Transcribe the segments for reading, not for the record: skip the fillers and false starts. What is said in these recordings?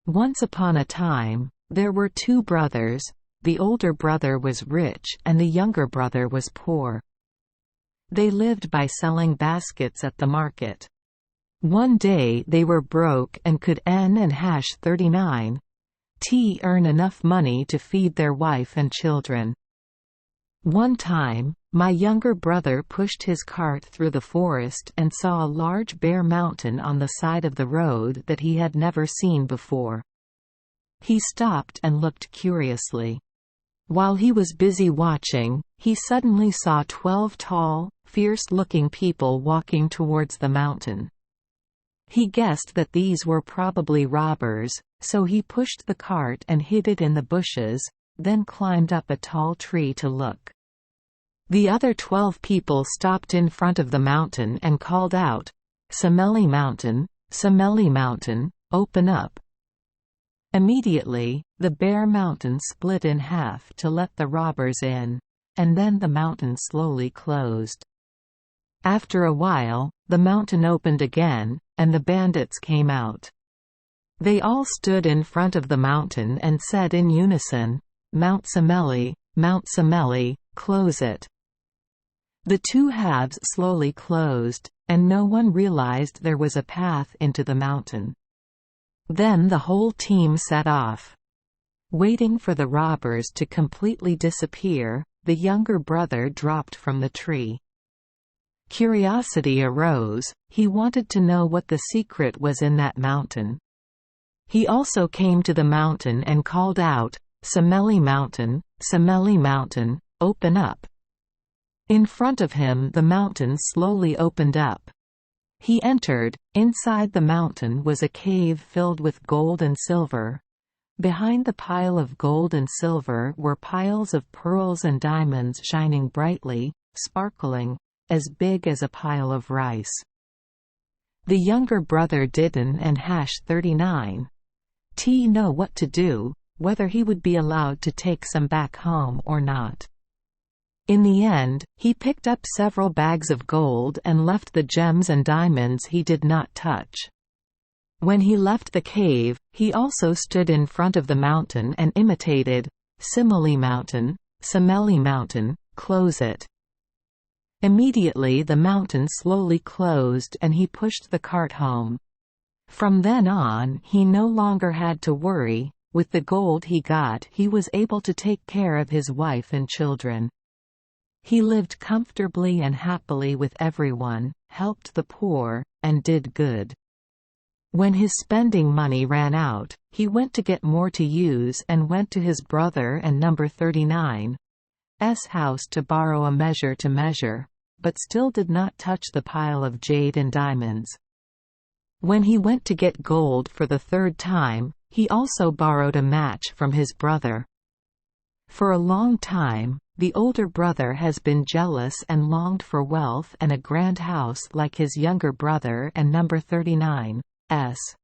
Once upon a time, there were two brothers. The older brother was rich and the younger brother was poor. They lived by selling baskets at the market. One day they were broke and could n and 39 earn enough money to feed their wife and children. One time, my younger brother pushed his cart through the forest and saw a large bare mountain on the side of the road that he had never seen before. He stopped and looked curiously. While he was busy watching, he suddenly saw 12 tall, fierce-looking people walking towards the mountain. He guessed that these were probably robbers, so he pushed the cart and hid it in the bushes, then climbed up a tall tree to look. The other 12 people stopped in front of the mountain and called out, "Simeli Mountain, Simeli Mountain, open up." Immediately, the bare mountain split in half to let the robbers in, and then the mountain slowly closed. After a while, the mountain opened again, and the bandits came out. They all stood in front of the mountain and said in unison, Mount Simeli, close it." The two halves slowly closed, and no one realized there was a path into the mountain. Then the whole team set off. Waiting for the robbers to completely disappear, the younger brother dropped from the tree. Curiosity arose. He wanted to know what the secret was in that mountain. He also came to the mountain and called out, "Simeli Mountain, open up." In front of him the mountain slowly opened up. He entered. Inside the mountain was a cave filled with gold and silver. Behind the pile of gold and silver were piles of pearls and diamonds shining brightly, sparkling, as big as a pile of rice. The younger brother didn't and 39 know what to do, whether he would be allowed to take some back home or not. In the end, he picked up several bags of gold and left the gems and diamonds he did not touch. When he left the cave, he also stood in front of the mountain and imitated, "Simeli Mountain, close it." Immediately the mountain slowly closed and he pushed the cart home. From then on, he no longer had to worry. With the gold he got, he was able to take care of his wife and children. He lived comfortably and happily with everyone, helped the poor, and did good. When his spending money ran out, he went to get more to use and went to his brother and number 39's house to borrow a measure to measure, but still did not touch the pile of jade and diamonds. When he went to get gold for the third time, he also borrowed a match from his brother. For a long time, the older brother has been jealous and longed for wealth and a grand house like his younger brother and number 39's.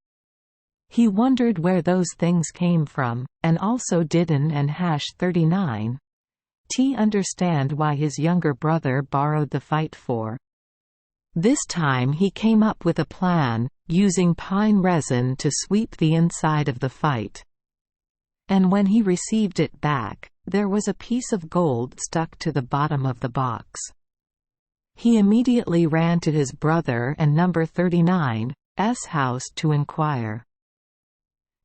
He wondered where those things came from, and also didn't and 39 understand why his younger brother borrowed the fight for. This time he came up with a plan, using pine resin to sweep the inside of the fight. And when he received it back, there was a piece of gold stuck to the bottom of the box. He immediately ran to his brother and number 39's house to inquire.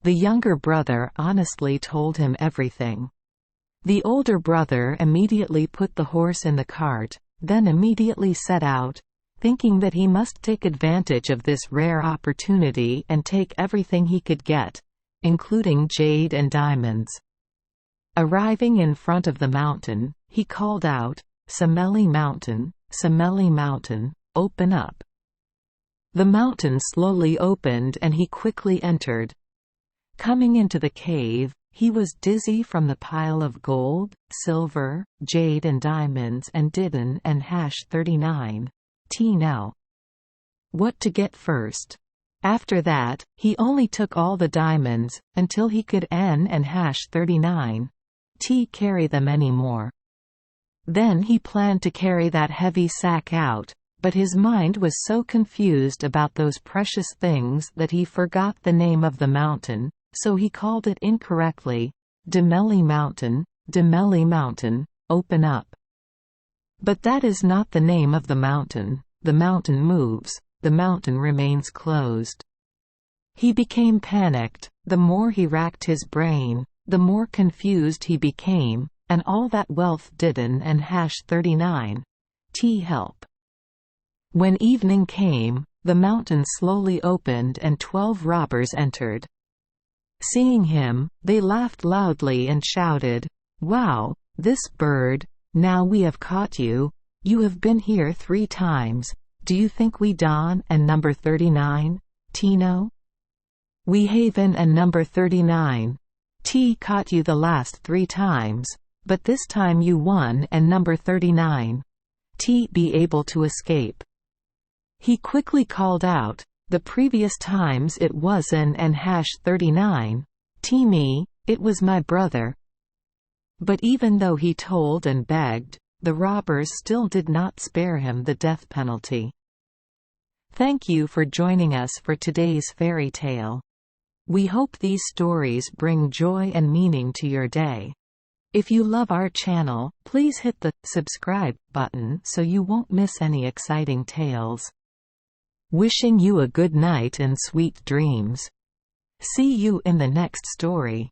The younger brother honestly told him everything. The older brother immediately put the horse in the cart, then immediately set out, thinking that he must take advantage of this rare opportunity and take everything he could get, including jade and diamonds. Arriving in front of the mountain, he called out, "Simeli Mountain, open up." The mountain slowly opened and he quickly entered. Coming into the cave, he was dizzy from the pile of gold, silver, jade and diamonds and didn't and 39 know what to get first. After that, he only took all the diamonds, until he could n and 39 carry them anymore. Then he planned to carry that heavy sack out, but his mind was so confused about those precious things that he forgot the name of the mountain, so he called it incorrectly, Simeli Mountain, open up. But that is not the name of the mountain moves, the mountain remains closed. He became panicked. The more he racked his brain, the more confused he became, and all that wealth didn't and #39 T help. When evening came, the mountain slowly opened and 12 robbers entered. Seeing him, they laughed loudly and shouted, "Wow, this bird, now we have caught you. You have been here 3 times. Do you think we Don and number 39, Tino? We Haven and number 39. T caught you the last 3 times, but this time you won and number 39. T be able to escape." He quickly called out, "The previous times it wasn't and #39. T me, it was my brother." But even though he told and begged, the robbers still did not spare him the death penalty. Thank you for joining us for today's fairy tale. We hope these stories bring joy and meaning to your day. If you love our channel, please hit the subscribe button so you won't miss any exciting tales. Wishing you a good night and sweet dreams. See you in the next story.